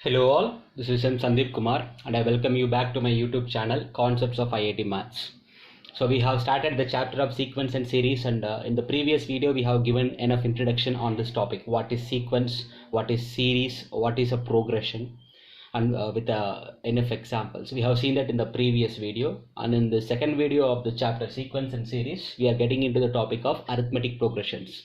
Hello all, this is M. Sandeep Kumar and I welcome you back to my YouTube channel Concepts of IIT Maths. So we have started the chapter of sequence and series, and in the previous video we have given enough introduction on this topic. What is sequence, what is series, what is a progression, and with enough examples. We have seen that in the previous video, and in the second video of the chapter sequence and series we are getting into the topic of arithmetic progressions.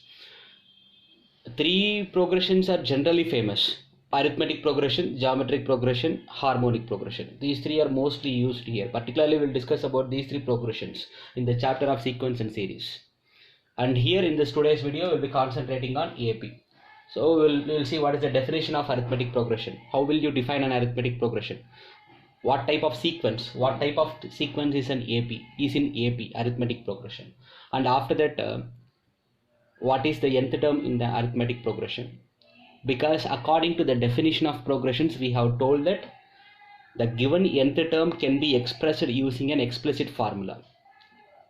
Three progressions are generally famous: arithmetic progression, geometric progression, harmonic progression. These three are mostly used here. Particularly we'll discuss about these three progressions in the chapter of sequence and series. And here in this today's video we'll be concentrating on AP. So we'll see what is the definition of arithmetic progression. How will you define an arithmetic progression? What type of sequence? What type of sequence is an AP? Is in AP, arithmetic progression. And after that, what is the nth term in the arithmetic progression? Because according to the definition of progressions, we have told that the given nth term can be expressed using an explicit formula.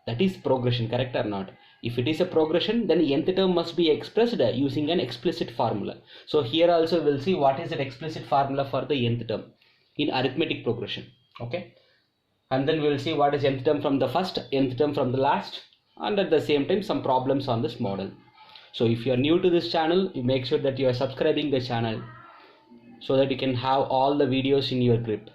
That is progression, correct or not? If it is a progression, then nth term must be expressed using an explicit formula. So here also we'll see what is an explicit formula for the nth term in arithmetic progression. Okay, and then we'll see what is nth term from the first, nth term from the last, and at the same time some problems on this model. So if you are new to this channel, you make sure that you are subscribing the channel so that you can have all the videos in your grip.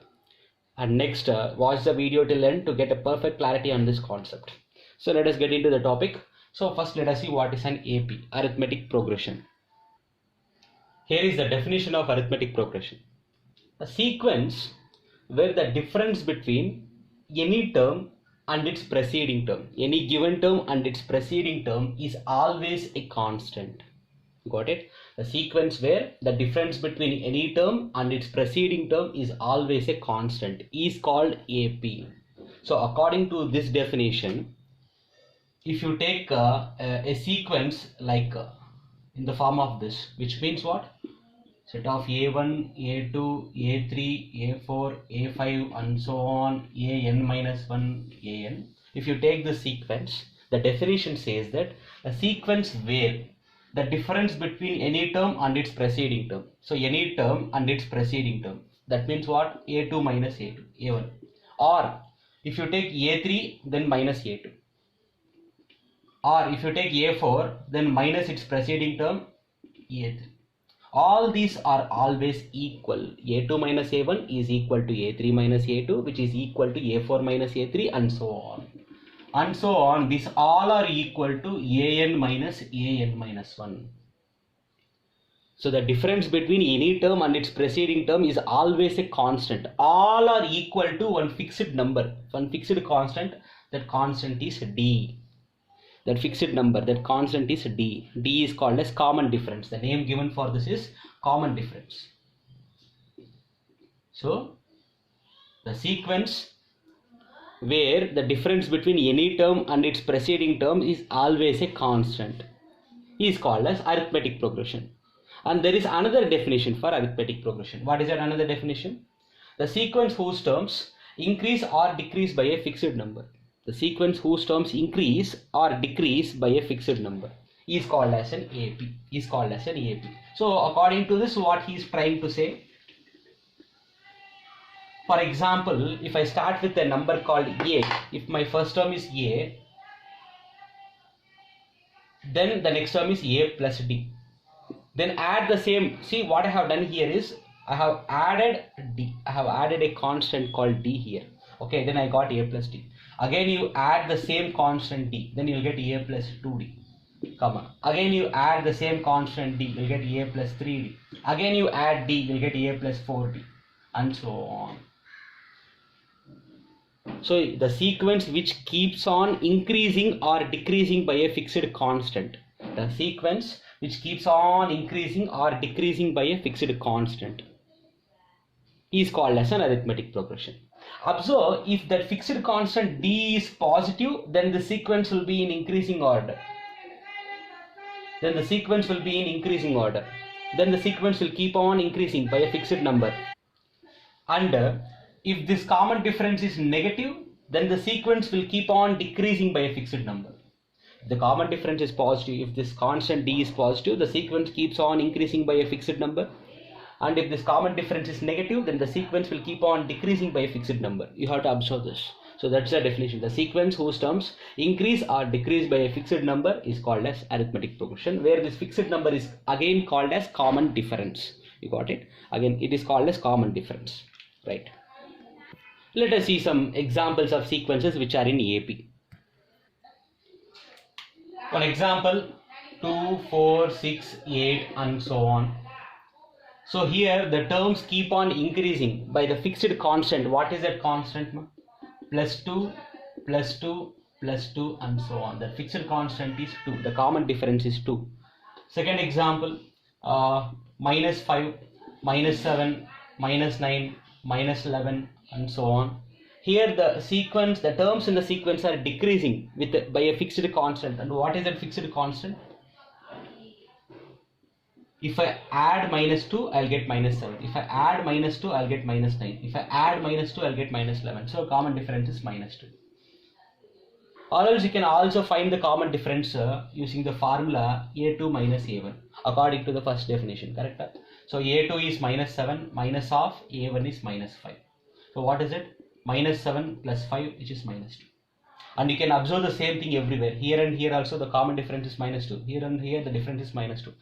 And next, watch the video till end to get a perfect clarity on this concept. So let us get into the topic. So first let us see what is an AP, arithmetic progression. Here is the definition of arithmetic progression: a sequence where the difference between any term and its preceding term, any given term and its preceding term, is always a constant. Got it? A sequence where the difference between any term and its preceding term is always a constant is called AP. So according to this definition, if you take a sequence like in the form of this, which means what? Set of A1, A2, A3, A4, A5 and so on, AN minus 1, AN. If you take the sequence, the definition says that a sequence where the difference between any term and its preceding term. So any term and its preceding term. That means what? A2 minus A2, A1. Or if you take A3, then minus A2. Or if you take A4, then minus its preceding term, A3. All these are always equal. A2 minus A1 is equal to A3 minus A2, which is equal to A4 minus A3, and so on. And so on. These all are equal to AN minus 1. So the difference between any term and its preceding term is always a constant. All are equal to one fixed number, one fixed constant. That constant is D. That fixed number, that constant is D. D is called as common difference. The name given for this is common difference. So the sequence where the difference between any term and its preceding term is always a constant is called as arithmetic progression. And there is another definition for arithmetic progression. What is that another definition? The sequence whose terms increase or decrease by a fixed number. The sequence whose terms increase or decrease by a fixed number is called as an AP. Is called as an AP. So according to this, what he is trying to say, for example, if I start with a number called A, if my first term is A, then the next term is A plus D. Then add the same. See, what I have done here is I have added D. I have added a constant called D here. Okay, then I got A plus D. Again you add the same constant D, then you will get A plus 2D, comma. Again you add the same constant D, you will get A plus 3D. Again you add D, you will get A plus 4D, and so on. So the sequence which keeps on increasing or decreasing by a fixed constant. The sequence which keeps on increasing or decreasing by a fixed constant is called as an arithmetic progression. Observe, if that fixed constant D is positive, then the sequence will be in increasing order. Then the sequence will be in increasing order. Then the sequence will keep on increasing by a fixed number. And if this common difference is negative, then the sequence will keep on decreasing by a fixed number. If the common difference is positive, if this constant D is positive, the sequence keeps on increasing by a fixed number. And if this common difference is negative, then the sequence will keep on decreasing by a fixed number. You have to observe this. So that's the definition. The sequence whose terms increase or decrease by a fixed number is called as arithmetic progression, where this fixed number is again called as common difference. You got it? Again, it is called as common difference, right? Let us see some examples of sequences which are in AP. One example, 2, 4, 6, 8 and so on. So here the terms keep on increasing by the fixed constant. What is that constant? Plus 2, plus 2, plus 2 and so on. The fixed constant is 2. The common difference is 2. Second example, minus 5, minus 7, minus 9, minus 11 and so on. Here the sequence, the terms in the sequence are decreasing with by a fixed constant. And what is that fixed constant? If I add minus 2, I'll get minus 7. If I add minus 2, I'll get minus 9. If I add minus 2, I'll get minus 11. So common difference is minus 2. Or else you can also find the common difference using the formula A2 minus A1 according to the first definition, correct? So A2 is minus 7 minus of A1 is minus 5. So what is it? Minus 7 plus 5, which is minus 2. And you can observe the same thing everywhere. Here and here also the common difference is minus 2. Here and here the difference is minus 2.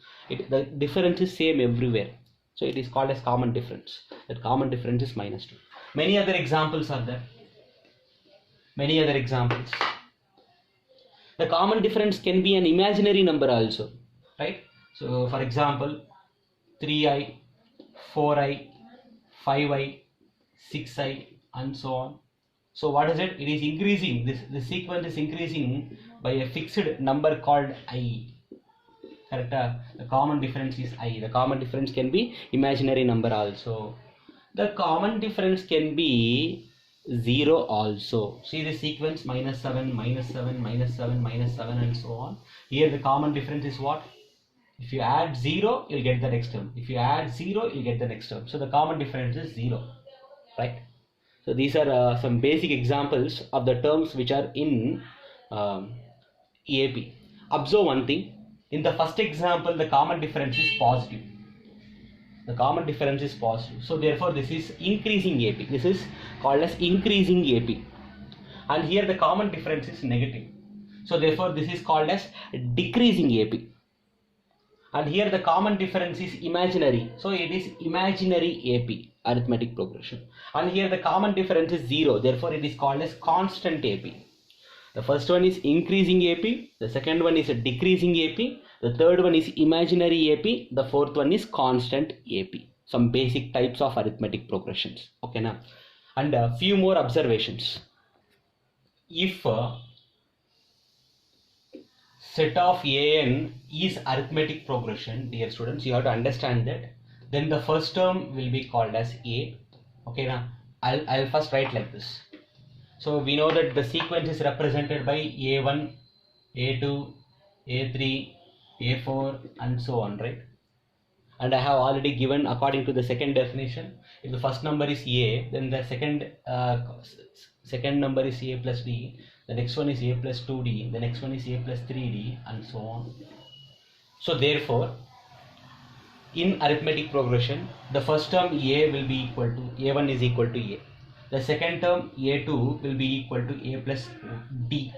The difference is same everywhere. So it is called as common difference. That common difference is minus 2. Many other examples are there. Many other examples. The common difference can be an imaginary number also, right? So for example, 3i, 4i, 5i, 6i and so on. So what is it? It is increasing. The sequence is increasing by a fixed number called I. Correct? The common difference is I. The common difference can be imaginary number also. The common difference can be 0 also. See the sequence minus 7, minus 7, minus 7, minus 7 and so on. Here the common difference is what? If you add 0, you'll get the next term. If you add 0, you'll get the next term. So the common difference is 0. Right? So these are some basic examples of the terms which are in EAP. Observe one thing. In the first example, the common difference is positive. The common difference is positive. So therefore, this is increasing AP. This is called as increasing AP. And here the common difference is negative. So therefore, this is called as decreasing AP. And here the common difference is imaginary. So it is imaginary AP, arithmetic progression. And here the common difference is 0. Therefore, it is called as constant AP. The first one is increasing AP. The second one is a decreasing AP. The third one is imaginary AP. The fourth one is constant AP. Some basic types of arithmetic progressions. Okay, now. And a few more observations. If set of an is arithmetic progression, dear students, you have to understand that. Then the first term will be called as A. Okay, now I'll first write like this. So we know that the sequence is represented by A1, A2, A3, A4 and so on, right? And I have already given according to the second definition. If the first number is A, then the second number is A plus D. The next one is A plus 2D. The next one is A plus 3D and so on. So therefore, in arithmetic progression, the first term A will be equal to A1 is equal to A. The second term A2 will be equal to A plus D.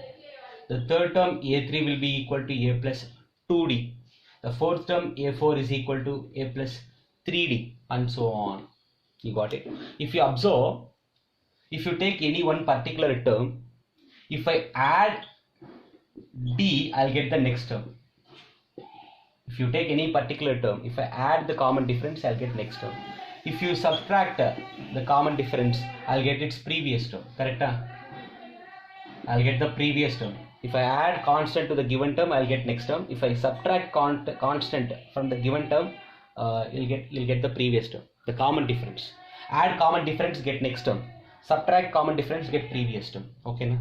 The third term A3 will be equal to A plus 2D. The fourth term A4 is equal to A plus 3D and so on. You got it? If you observe, if you take any one particular term, if I add D, I'll get the next term. If you take any particular term, if I add the common difference, I'll get next term. If you subtract the common difference, I'll get its previous term. Correct? I'll get the previous term. If I add constant to the given term, I'll get next term. If I subtract constant from the given term, you'll get the previous term. The common difference. Add common difference, get next term. Subtract common difference, get previous term. Okay, now.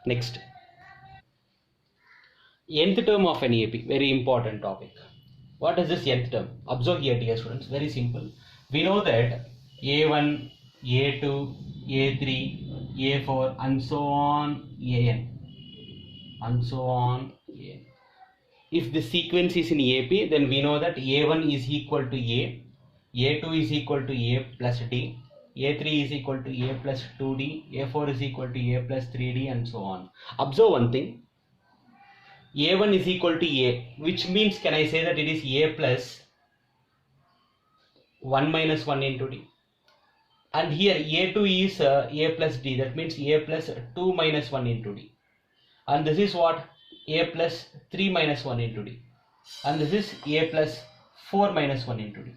Next. Nth term of an EAP, very important topic. What is this nth term? Observe here, dear students, very simple. We know that A1, A2, A3, A4 and so on, AN and so on, AN. If the sequence is in EAP, then we know that A1 is equal to A, a2 is equal to a plus d, a3 is equal to a plus 2d, a4 is equal to a plus 3d, and so on. Observe one thing, a1 is equal to a, which means can I say that it is a plus 1 minus 1 into d, and here a2 is a plus d, that means a plus 2 minus 1 into d, and this is what, a plus 3 minus 1 into d, and this is a plus 4 minus 1 into d.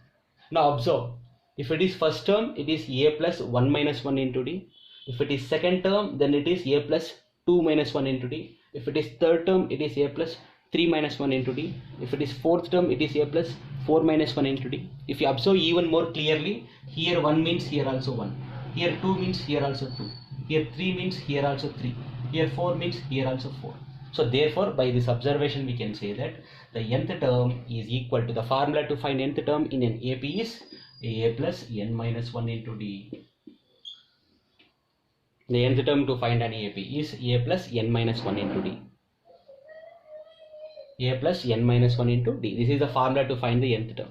Now observe, if it is first term, it is a plus 1 minus 1 into d. If it is second term, then it is a plus 2 minus 1 into d. If it is third term, it is a plus 3 minus 1 into d. If it is fourth term, it is a plus 4 minus 1 into d. If you observe even more clearly, here 1 means here also 1. Here 2 means here also 2. Here 3 means here also 3. Here 4 means here also 4. So therefore, by this observation, we can say that the nth term is equal to, the formula to find nth term in an AP is a plus n minus 1 into d. The nth term to find an AP is a plus n minus 1 into d. A plus n minus 1 into d. This is the formula to find the nth term.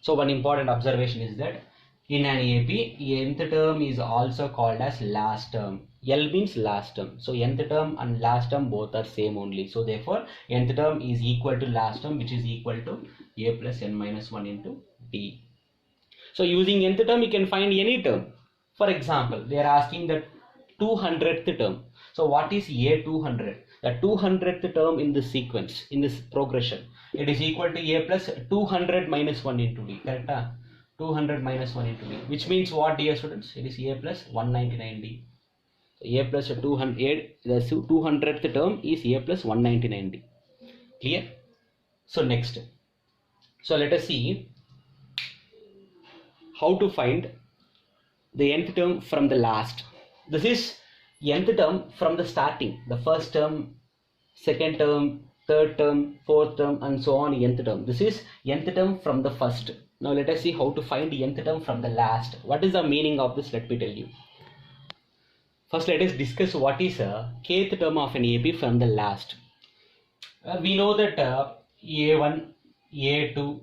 So one important observation is that in an AP, nth term is also called as last term. L means last term. So nth term and last term both are same only. So therefore, nth term is equal to last term, which is equal to a plus n minus 1 into d. So using nth term, you can find any term. For example, they are asking the 200th term. So what is a 200? The 200th term in this sequence, in this progression, it is equal to a plus 200 minus 1 into d. Correct? 200 minus 1 into d, which means what, dear students? It is a plus 199d. So a plus 200, the 200th term is a plus 199d. Clear? So next, so let us see how to find the nth term from the last. This is nth term from the starting, the first term, second term, third term, fourth term, and so on, nth term. This is nth term from the first. Now let us see how to find the nth term from the last. What is the meaning of this? Let me tell you. First, let us discuss what is a kth term of an AP from the last. We know that A1, A2,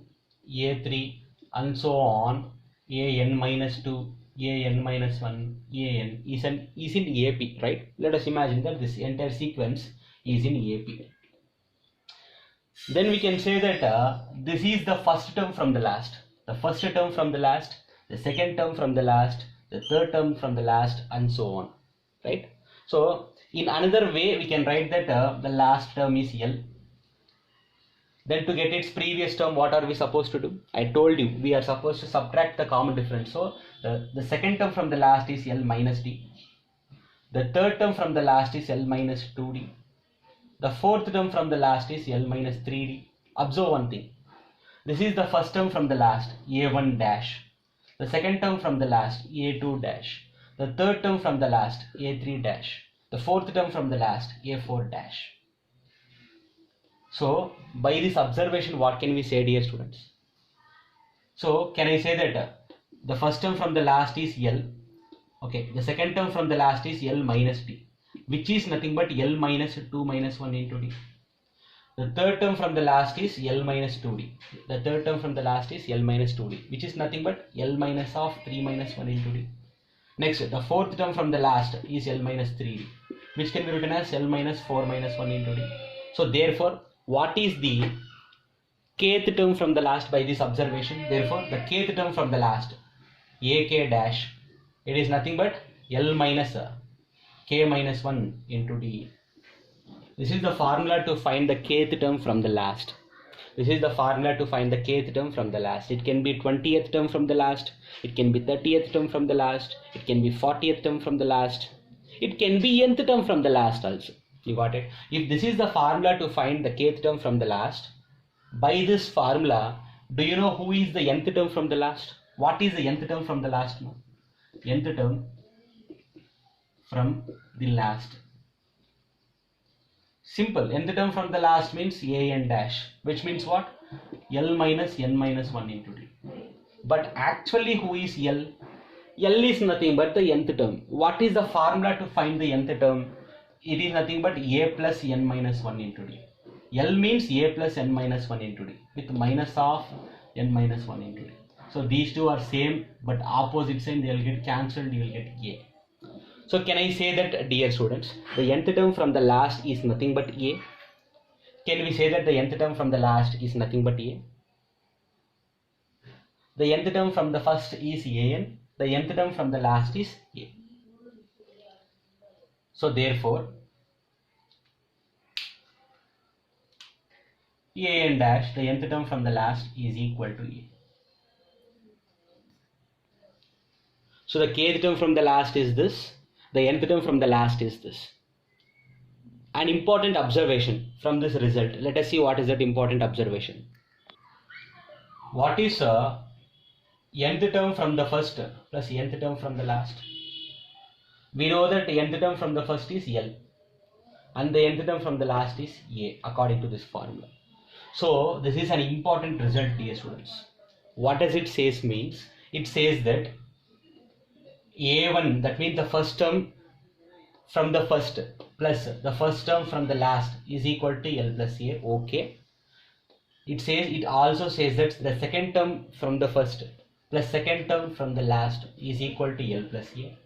A3, and so on, AN minus 2, AN minus 1, AN is in AP, right? Let us imagine that this entire sequence is in AP. Then we can say that this is the first term from the last, the first term from the last, the second term from the last, the third term from the last, and so on, right? So in another way, we can write that the last term is L. Then to get its previous term, what are we supposed to do? I told you we are supposed to subtract the common difference. So the second term from the last is L minus D. The third term from the last is L minus 2D. The fourth term from the last is L minus 3D. Observe one thing. This is the first term from the last, A1 dash. The second term from the last, A2 dash. The third term from the last, A3 dash. The fourth term from the last, A4 dash. So by this observation, what can we say, dear students? So can I say that the first term from the last is L. Okay, the second term from the last is L minus D, which is nothing but L minus 2 minus 1 into D. The third term from the last is L minus 2D. The third term from the last is L minus 2D, which is nothing but L minus of 3 minus 1 into D. Next, the fourth term from the last is L minus 3D, which can be written as L minus 4 minus 1 into D. So therefore, what is the kth term from the last by this observation? Therefore, the kth term from the last, AK dash, it is nothing but L minus K minus 1 into D. This is the formula to find the kth term from the last. This is the formula to find the kth term from the last. It can be 20th term from the last. It can be 30th term from the last. It can be 40th term from the last. It can be nth term from the last also. You got it? If this is the formula to find the kth term from the last, by this formula, do you know who is the nth term from the last? What is the nth term from the last? Nth term from the last. Simple. Nth term from the last means an dash, which means what? L minus n minus 1 into d. But actually, who is L? L is nothing but the nth term. What is the formula to find the nth term? It is nothing but a plus n minus 1 into d. L means a plus n minus 1 into d with minus of n minus 1 into d. So these two are same but opposite sign, they will get cancelled, you will get A. So can I say that, dear students, the nth term from the last is nothing but A? Can we say that the nth term from the last is nothing but A? The nth term from the first is an, the nth term from the last is A. So therefore, an dash, the nth term from the last is equal to A. So the kth term from the last is this, the nth term from the last is this. An important observation from this result, let us see what is that important observation. What is nth term from the first plus nth term from the last? We know that nth term from the first is L and the nth term from the last is A according to this formula. So this is an important result, dear students. What does it says means? It says that A1, that means the first term from the first plus the first term from the last is equal to L plus A. Okay. It also says that the second term from the first plus second term from the last is equal to L plus A.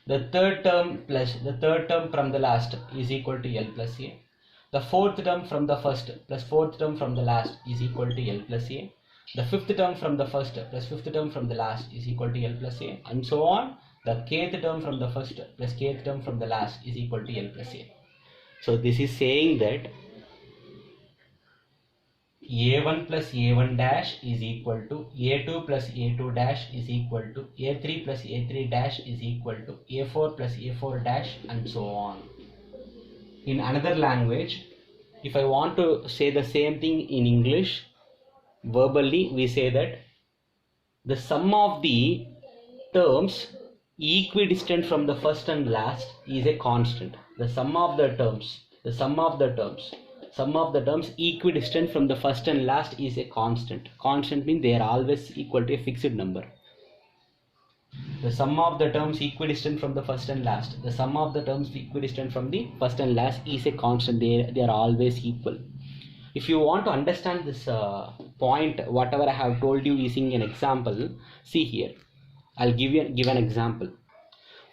The third term plus the third term from the last is equal to L plus A. The fourth term from the first plus fourth term from the last is equal to L plus A. The fifth term from the first plus fifth term from the last is equal to L plus A, and so on. The kth term from the first plus kth term from the last is equal to L plus A. So this is saying that A1 plus A1 dash is equal to A2 plus A2 dash is equal to A3 plus A3 dash is equal to A4 plus A4 dash, and so on. In another language, if I want to say the same thing in English, verbally we say that the sum of the terms equidistant from the first and last is a constant. The sum of the terms equidistant from the first and last is a constant. Constant means they are always equal to a fixed number. The sum of the terms equidistant from the first and last, the sum of the terms equidistant from the first and last is a constant. They are always equal. If you want to understand this point, whatever I have told you using an example, see here. I'll give an example.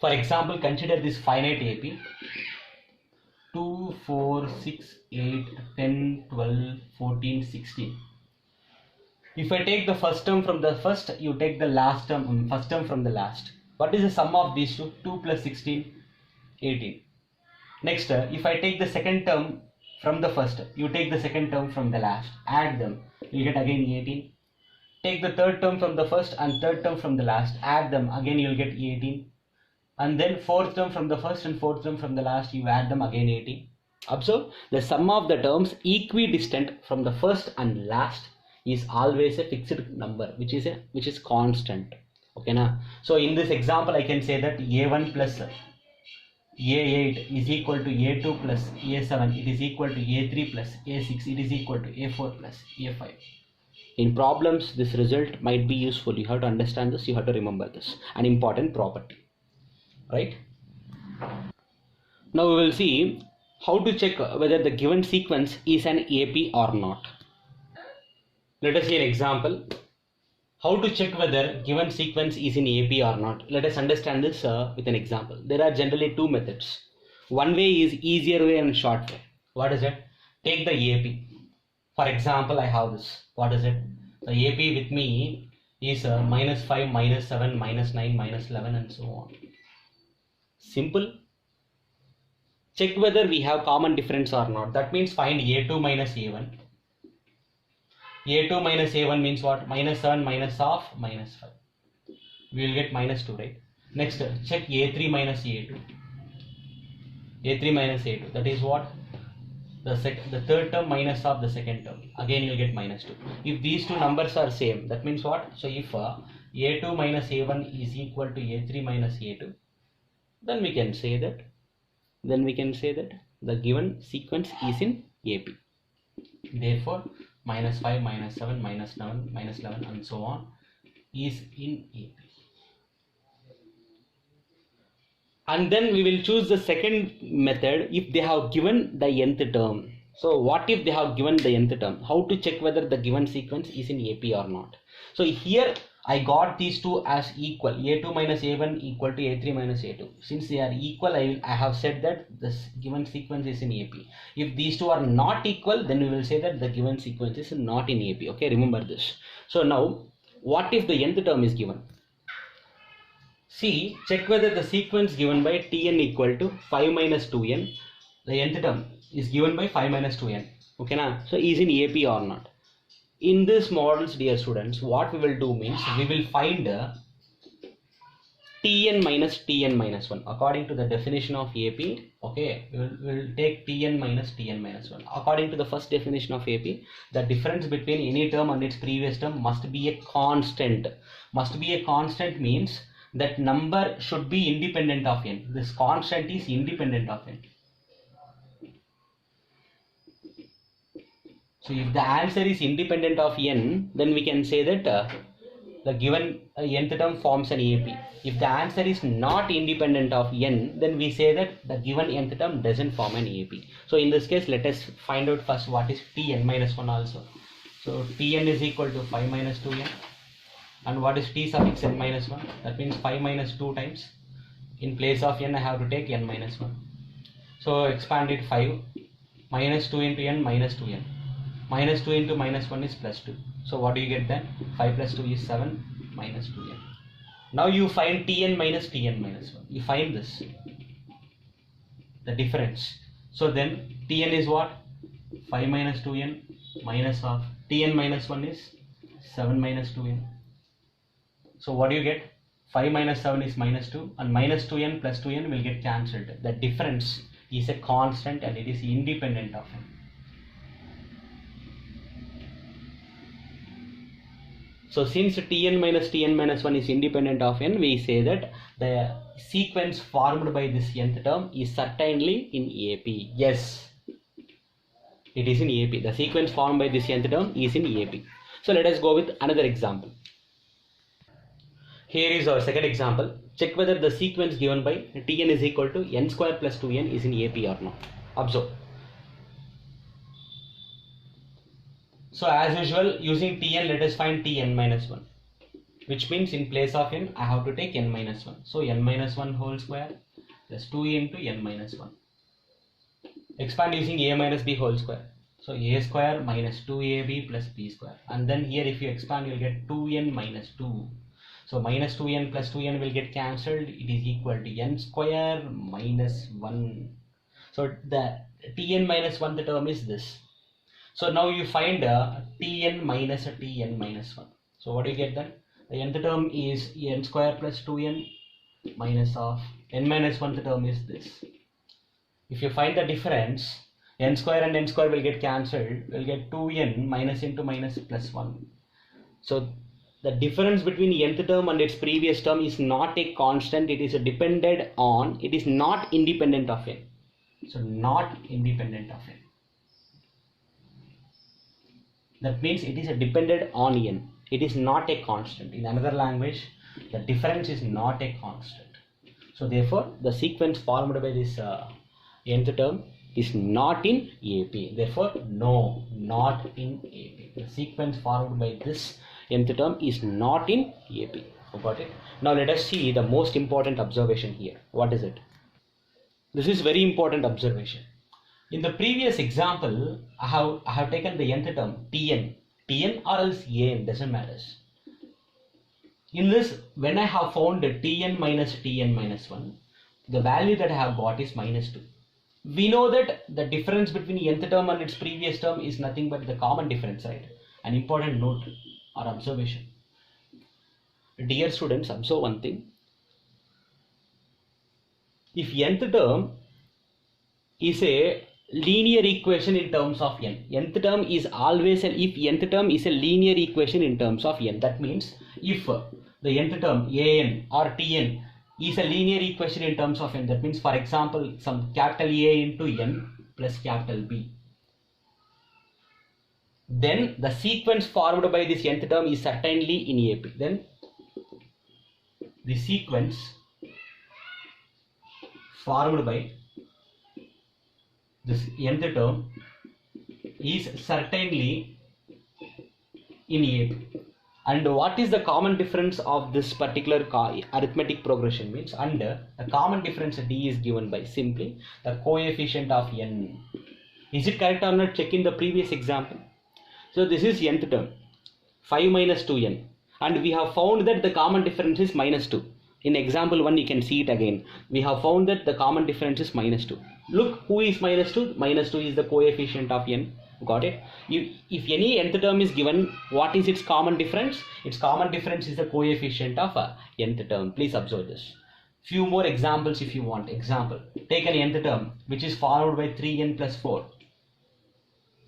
For example, consider this finite AP 2, 4, 6, 8, 10, 12, 14, 16. If I take the first term from the first, you take the last term, first term from the last. What is the sum of these two? 2 plus 16, 18. Next, if I take the second term from the first, you take the second term from the last, add them, you get again 18. Take the third term from the first and third term from the last, add them, again you will get 18. And then fourth term from the first and fourth term from the last, you add them, again 18. Observe, the sum of the terms equidistant from the first and last is always a fixed number, which is constant. Okay na? So in this example I can say that A1 plus A8 is equal to A2 plus A7, it is equal to A3 plus A6, it is equal to A4 plus A5. In problems, this result might be useful. You have to understand this, you have to remember this, an important property, right? Now we will see how to check whether the given sequence is an AP or not. Let us see an example. How to check whether given sequence is in AP or not. Let us understand this with an example. There are generally two methods. One way is easier way and short way. What is it? Take the AP. For example, I have this. What is it? The AP with me is minus 5, minus 7, minus 9, minus 11, and so on. Simple. Check whether we have common difference or not. That means find A2 minus A1. A2 minus A1 means what? Minus 7 minus half minus 5. We will get minus 2, right? Next, check A3 minus A2. A3 minus A2. That is what? The third term minus of the second term. Again you will get minus 2. If these two numbers are same, that means what? So if A2 minus A1 is equal to A3 minus A2, then we can say that the given sequence is in AP. Therefore, minus 5, minus 7, minus 9, minus 11, and so on is in AP. And then we will choose the second method if they have given the nth term. So what if they have given the nth term? How to check whether the given sequence is in AP or not? So here I got these two as equal. A2 minus A1 equal to A3 minus A2. Since they are equal, I have said that this given sequence is in AP. If these two are not equal, then we will say that the given sequence is not in AP. Okay, remember this. So now, what if the nth term is given? See, check whether the sequence given by Tn equal to 5 minus 2n, the nth term is given by 5 minus 2n. Okay, na? So is in AP or not? In this models, dear students, what we will do means we will find Tn minus 1 according to the definition of AP. Okay, we will take Tn minus 1. According to the first definition of AP, the difference between any term and its previous term must be a constant. Must be a constant means that number should be independent of n. This constant is independent of n. So if the answer is independent of n, then we can say that the given nth term forms an AP. If the answer is not independent of n, then we say that the given nth term doesn't form an AP. So in this case, let us find out first what is Tn minus 1 also. So Tn is equal to 5 minus 2n. And what is T suffix n minus 1? That means 5 minus 2 times. In place of n, I have to take n minus 1. So expand it 5 minus 2 into n minus 2n. Minus 2 into minus 1 is plus 2. So what do you get then? 5 plus 2 is 7 minus 2n. Now you find Tn minus 1. You find this, the difference. So then Tn is what? 5 minus 2n minus of Tn minus 1 is 7 minus 2n. So what do you get? 5 minus 7 is minus 2, and minus 2n plus 2n will get cancelled. The difference is a constant and it is independent of n. So since Tn minus 1 is independent of n, we say that the sequence formed by this nth term is certainly in AP. Yes, it is in AP. The sequence formed by this nth term is in AP. So let us go with another example. Here is our second example. Check whether the sequence given by Tn is equal to n square plus 2n is in AP or not. Observe. So as usual, using Tn, let us find Tn minus 1, which means in place of n, I have to take n minus 1. So n minus 1 whole square plus 2 into n minus 1. Expand using a minus b whole square. So a square minus 2ab plus b square. And then here if you expand, you will get 2n minus 2. So minus 2n plus 2n will get cancelled. It is equal to n square minus 1. So the Tn minus 1, the term is this. So now you find Tn minus 1. So what do you get then? The nth term is n square plus 2n minus of n minus 1, the term is this. If you find the difference, n square and n square will get cancelled. We'll get 2n minus into minus plus 1. So the difference between nth term and its previous term is not a constant. It is dependent on, it is not independent of n. So not independent of n. That means it is dependent on n. It is not a constant. In another language, the difference is not a constant. So therefore, the sequence formed by this nth term is not in AP. Therefore, no, not in AP. The sequence formed by this nth term is not in AP. Got it? Now let us see the most important observation here. What is it? This is very important observation. In the previous example, I have taken the nth term Tn or else an, doesn't matter. In this, when I have found Tn minus 1, the value that I have got is minus 2. We know that the difference between nth term and its previous term is nothing but the common difference, right? An important note or observation. Dear students, observe one thing. If nth term is a linear equation in terms of n, nth term is always if nth term is a linear equation in terms of n, that means if the nth term an or tn is a linear equation in terms of n, that means for example some capital A into n plus capital B, then the sequence formed by this nth term is certainly in AP. Then the sequence formed by this nth term is certainly in AP. And what is the common difference of this particular arithmetic progression means, under the common difference d is given by simply the coefficient of n. Is it correct or not? Check in the previous example. So this is nth term, 5 minus 2n, and we have found that the common difference is minus 2. In example 1 you can see it again. We have found that the common difference is minus 2. Look, who is minus 2? Minus 2 is the coefficient of n. Got it? If any nth term is given, what is its common difference? Its common difference is the coefficient of nth term. Please observe this. Few more examples if you want. Example, take an nth term which is followed by 3n plus 4.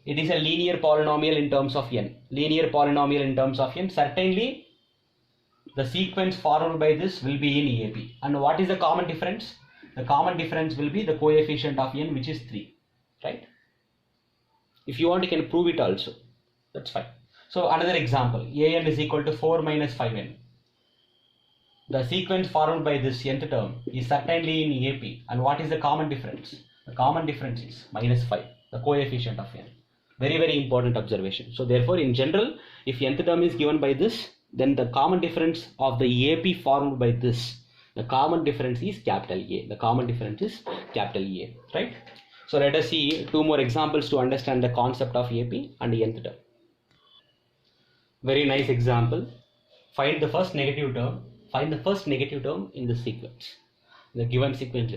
It is a linear polynomial in terms of n. Linear polynomial in terms of n. Certainly the sequence followed by this will be in EAP. And what is the common difference? The common difference will be the coefficient of n, which is 3. Right? If you want, you can prove it also. That's fine. So another example, an is equal to 4 minus 5n. The sequence followed by this nth term is certainly in EAP. And what is the common difference? The common difference is minus 5, the coefficient of n. Very, very important observation. So therefore, in general, if nth term is given by this, then the common difference of the EAP formed by this, the common difference is capital A. The common difference is capital A, right? So let us see two more examples to understand the concept of EAP and nth term. Very nice example. Find the first negative term. Find the first negative term in the sequence, the given sequence.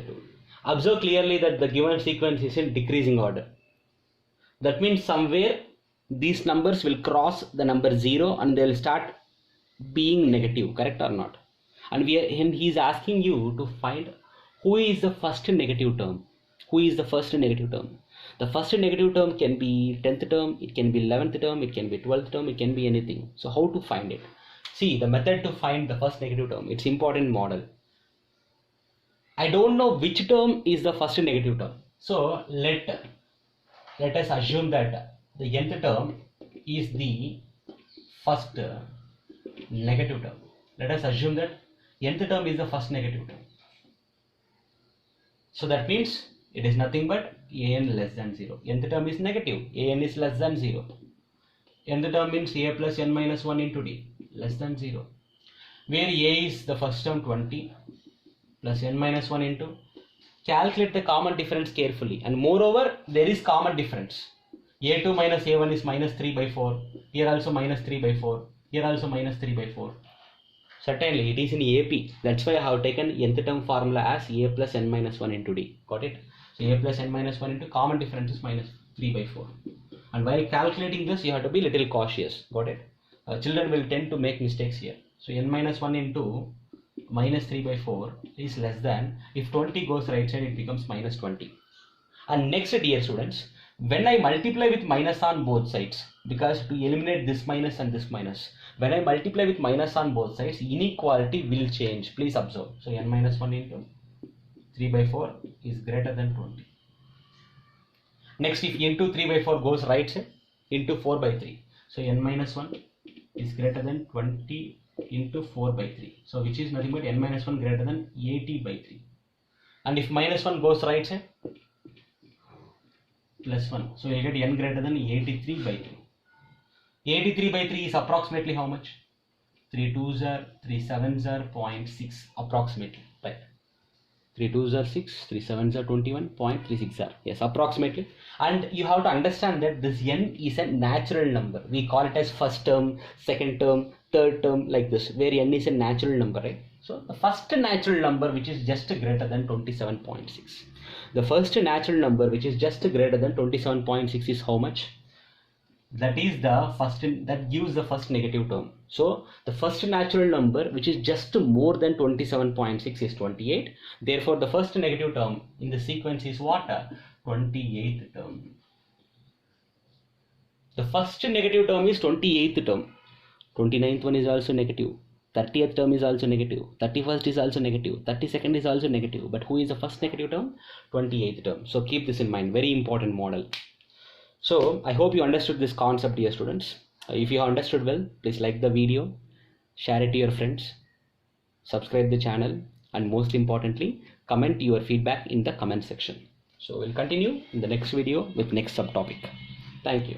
Observe clearly that the given sequence is in decreasing order. That means somewhere these numbers will cross the number 0 and they will start being negative, correct or not? And he is asking you to find who is the first negative term. Who is the first negative term? The first negative term can be 10th term, it can be 11th term, it can be 12th term, it can be anything. So how to find it? See, the method to find the first negative term, it's important model. I don't know which term is the first negative term. So let us assume that the nth term is the first negative term. Let us assume that nth term is the first negative term. So that means it is nothing but an less than 0. Nth term is negative, an is less than 0. Nth term means a plus n minus 1 into d, less than 0. Where a is the first term 20 plus n minus 1 into. Calculate the common difference carefully, and moreover there is common difference. a2 minus a1 is minus 3 by 4. Here also minus 3 by 4. Here also minus 3 by 4. Certainly it is in EAP. That's why I have taken nth term formula as a plus n minus 1 into d. Got it? So a plus n minus 1 into common difference is minus 3 by 4. And while calculating this, you have to be little cautious. Got it? Children will tend to make mistakes here. So n minus 1 into minus 3 by 4 is less than, if 20 goes right side, it becomes minus 20. And next, dear students, when I multiply with minus on both sides, because to eliminate this minus and this minus, when I multiply with minus on both sides, inequality will change. Please observe. So n minus 1 into 3 by 4 is greater than 20. Next, if into 3 by 4 goes right side, into 4 by 3. So n minus 1 is greater than 20 into 4 by 3. So which is nothing but n minus 1 greater than 80 by 3. And if minus 1 goes right side, plus 1. So you get n greater than 83 by 3. 83 by 3 is approximately how much? 3 2s are, 3 7s are 0.6 approximately, right? 3 2s are 6, 3 7s are 21, 0.36 are, yes, approximately. And you have to understand that this n is a natural number. We call it as first term, second term, third term, like this, where n is a natural number, right? So the first natural number which is just greater than 27.6. The first natural number which is just greater than 27.6 is how much? That is the first, that gives the first negative term. So the first natural number which is just more than 27.6 is 28. Therefore the first negative term in the sequence is what? 28th term. The first negative term is 28th term. 29th one is also negative. 30th term is also negative. 31st is also negative. 32nd is also negative. But who is the first negative term? 28th term. So keep this in mind. Very important model. So I hope you understood this concept, dear students. If you have understood well, please like the video, share it to your friends, subscribe the channel, and most importantly, comment your feedback in the comment section. So we'll continue in the next video with next subtopic. Thank you.